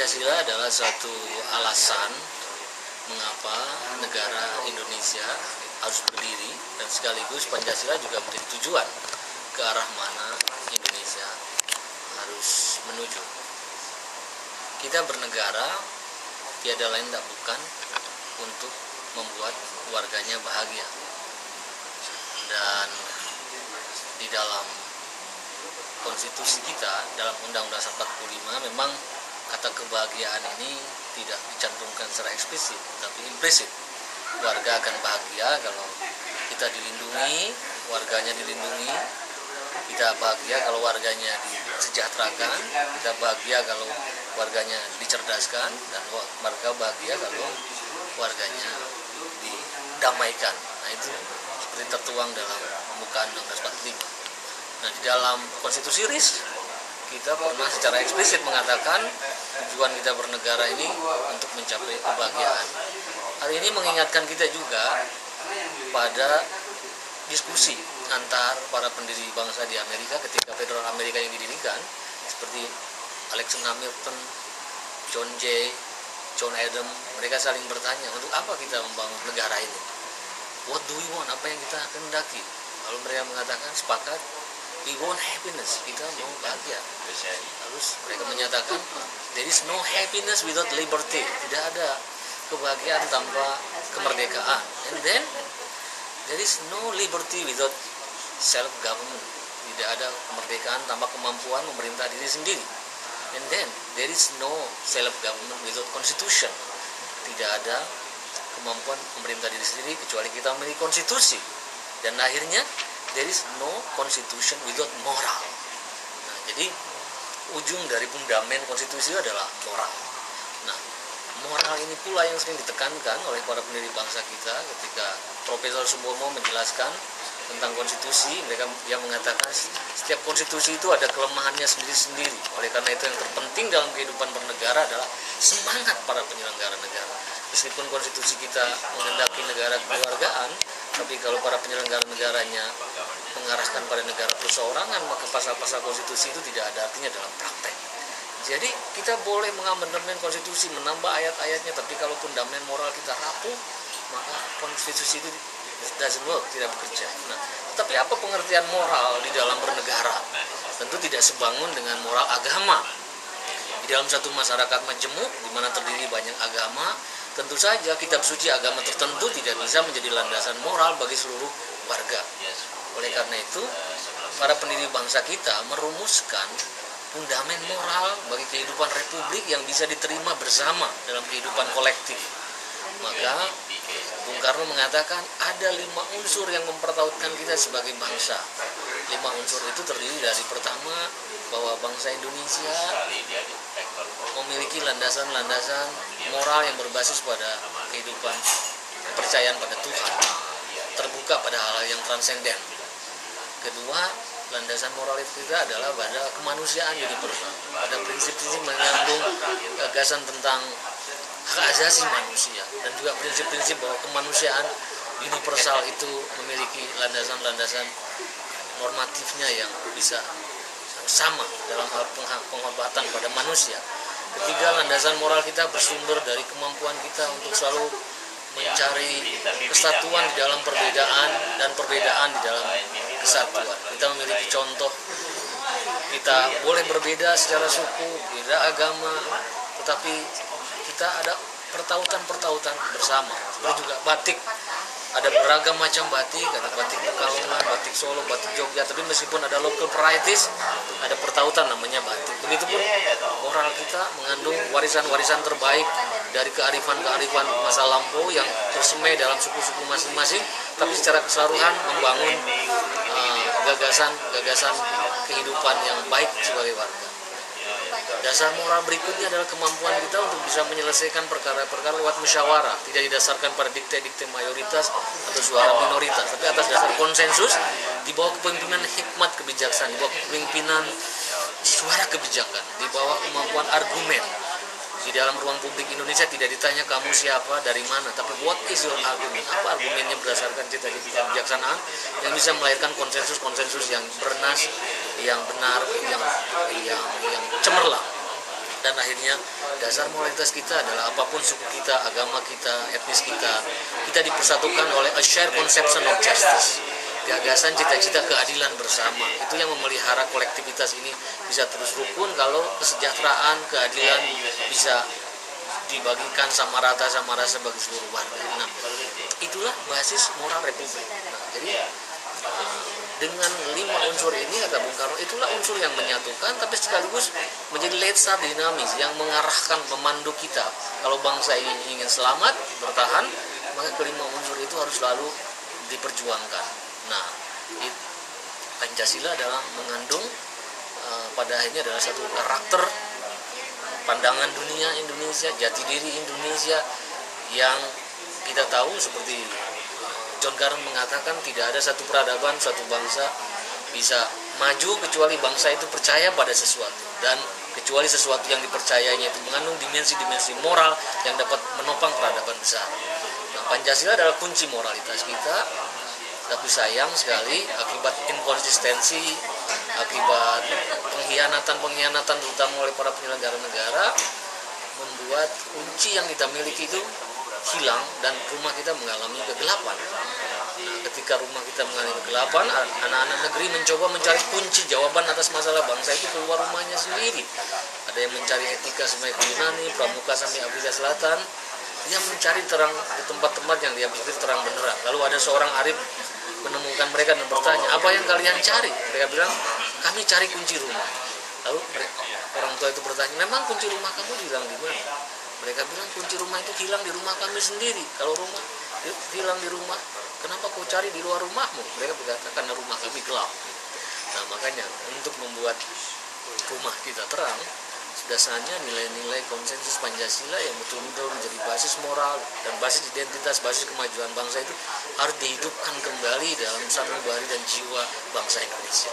Pancasila adalah suatu alasan mengapa negara Indonesia harus berdiri, dan sekaligus Pancasila juga menjadi tujuan ke arah mana Indonesia harus menuju. Kita bernegara tiada lain tak bukan untuk membuat warganya bahagia. Dan di dalam konstitusi kita, dalam Undang-Undang 45, memang kata kebahagiaan ini tidak dicantumkan secara eksplisit, tapi implisit. Warga akan bahagia kalau kita dilindungi, warganya dilindungi. Kita bahagia kalau warganya disejahterakan, kita bahagia kalau warganya dicerdaskan, dan warga bahagia kalau warganya didamaikan. Nah, itu seperti tertuang dalam pembukaan Undang-Undang 45. Nah, di dalam konstitusi RIS kita pernah secara eksplisit mengatakan tujuan kita bernegara ini untuk mencapai kebahagiaan. Hari ini mengingatkan kita juga pada diskusi antar para pendiri bangsa di Amerika ketika Federal Amerika yang didirikan, seperti Alexander Hamilton, John Jay, John Adams. Mereka saling bertanya, untuk apa kita membangun negara ini? What do we want? Apa yang kita kehendaki? Lalu mereka mengatakan, sepakat, we want happiness, kita mau bahagia. Lalu mereka menyatakan, there is no happiness without liberty. Tidak ada kebahagiaan tanpa kemerdekaan. And then there is no liberty without self-government. Tidak ada kemerdekaan tanpa kemampuan memerintah diri sendiri. And then there is no self-government without constitution. Tidak ada kemampuan memerintah diri sendiri kecuali kita memiliki konstitusi. Dan akhirnya there is no constitution without moral. Nah, jadi ujung dari fundamen konstitusi adalah moral. Nah, moral ini pula yang sering ditekankan oleh para pendiri bangsa kita ketika Profesor Subomo menjelaskan tentang konstitusi. Dia mengatakan setiap konstitusi itu ada kelemahannya sendiri-sendiri. Oleh karena itu yang terpenting dalam kehidupan bernegara adalah semangat para penyelenggara negara. Meskipun konstitusi kita menghendaki negara kekeluargaan, tapi kalau para penyelenggara negaranya mengarahkan pada negara perseorangan, maka pasal-pasal konstitusi itu tidak ada artinya dalam praktek. Jadi kita boleh mengamandemen konstitusi, menambah ayat-ayatnya, tapi kalau fundament moral kita rapuh, maka konstitusi itu doesn't work, tidak bekerja. Nah, tapi apa pengertian moral di dalam bernegara? Tentu tidak sebangun dengan moral agama. Di dalam satu masyarakat majemuk, di mana terdiri banyak agama, tentu saja kitab suci agama tertentu tidak bisa menjadi landasan moral bagi seluruh warga. Oleh karena itu, para pendiri bangsa kita merumuskan fundamen moral bagi kehidupan republik yang bisa diterima bersama dalam kehidupan kolektif. Maka Bung Karno mengatakan ada 5 unsur yang mempertautkan kita sebagai bangsa. 5 unsur itu terdiri dari, pertama, bahwa bangsa Indonesia memiliki landasan-landasan moral yang berbasis pada kehidupan kepercayaan pada Tuhan, terbuka pada hal-hal yang transenden. Kedua, landasan moral itu kita adalah pada kemanusiaan universal, pada prinsip-prinsip menyambung gagasan tentang hak asasi manusia, dan juga prinsip-prinsip bahwa kemanusiaan universal itu memiliki landasan-landasan normatifnya yang bisa sama dalam hal penghormatan pada manusia. Ketiga, landasan moral kita bersumber dari kemampuan kita untuk selalu mencari kesatuan di dalam perbedaan dan perbedaan di dalam kesatuan. Kita memiliki contoh, kita boleh berbeda secara suku, beda agama, tetapi kita ada pertautan-pertautan bersama. Seperti juga batik, ada beragam macam batik, ada batik Pekalongan, batik Solo, batik Jogja, tapi meskipun ada local varieties, ada pertautan namanya batik. Begitupun moral kita mengandung warisan-warisan terbaik dari kearifan-kearifan masa lampau yang tersemai dalam suku-suku masing-masing, tapi secara keseluruhan membangun gagasan kehidupan yang baik sebagai warga. Dasar moral berikutnya adalah kemampuan kita untuk bisa menyelesaikan perkara-perkara lewat musyawarah, tidak didasarkan pada dikte-dikte mayoritas atau suara minoritas, tapi atas dasar konsensus di bawah kepemimpinan hikmat kebijaksanaan, di bawah kepemimpinan suara kebijakan, di bawah kemampuan argumen. Di dalam ruang publik Indonesia tidak ditanya kamu siapa, dari mana, tapi what is your argument? Apa argumennya berdasarkan cita-cita kebijaksanaan yang bisa melahirkan konsensus-konsensus yang bernas, yang benar, yang cemerlang. Dan dan akhirnya dasar moralitas kita adalah apapun suku kita, agama kita, etnis kita dipersatukan oleh a shared conception of justice, gagasan cita-cita keadilan bersama. Itu yang memelihara kolektivitas ini bisa terus rukun kalau kesejahteraan, keadilan bisa dibagikan sama rata bagi seluruh warga. Nah, itulah basis moral republik. Nah, jadi dengan 5 unsur ini, kata Bung Karno, itulah unsur yang menyatukan tapi sekaligus menjadi letsar dinamis yang mengarahkan, memandu kita. Kalau bangsa ini ingin selamat, bertahan, maka kelima unsur itu harus selalu diperjuangkan. Nah, Pancasila adalah mengandung pada akhirnya adalah satu karakter pandangan dunia Indonesia, jati diri Indonesia yang kita tahu seperti John Garang mengatakan tidak ada satu peradaban, satu bangsa bisa maju kecuali bangsa itu percaya pada sesuatu, dan kecuali sesuatu yang dipercayainya itu mengandung dimensi-dimensi moral yang dapat menopang peradaban besar. Nah, Pancasila adalah kunci moralitas kita, tapi sayang sekali akibat inkonsistensi, akibat pengkhianatan terutama oleh para penyelenggara negara, membuat kunci yang kita miliki itu hilang dan rumah kita mengalami kegelapan. Nah, ketika rumah kita mengalami kegelapan, anak-anak negeri mencoba mencari kunci jawaban atas masalah bangsa itu keluar rumahnya sendiri. Ada yang mencari etika sampai ke Yunani, pramuka sampai Afrika Selatan. Dia mencari terang di tempat-tempat yang dia pikir terang benerang. Lalu ada seorang arif menemukan mereka dan bertanya, apa yang kalian cari? Mereka bilang, kami cari kunci rumah. Lalu orang tua itu bertanya, memang kunci rumah kamu hilang di mana? Mereka bilang, kunci rumah itu hilang di rumah kami sendiri. Kalau rumah hilang di rumah, kenapa kau cari di luar rumahmu? Mereka berkata, karena rumah kami gelap. Nah, makanya untuk membuat rumah kita terang, sudah saatnya nilai-nilai konsensus Pancasila yang betul-betul menjadi basis moral dan basis identitas, basis kemajuan bangsa itu harus dihidupkan kembali dalam sanubari dan jiwa bangsa Indonesia.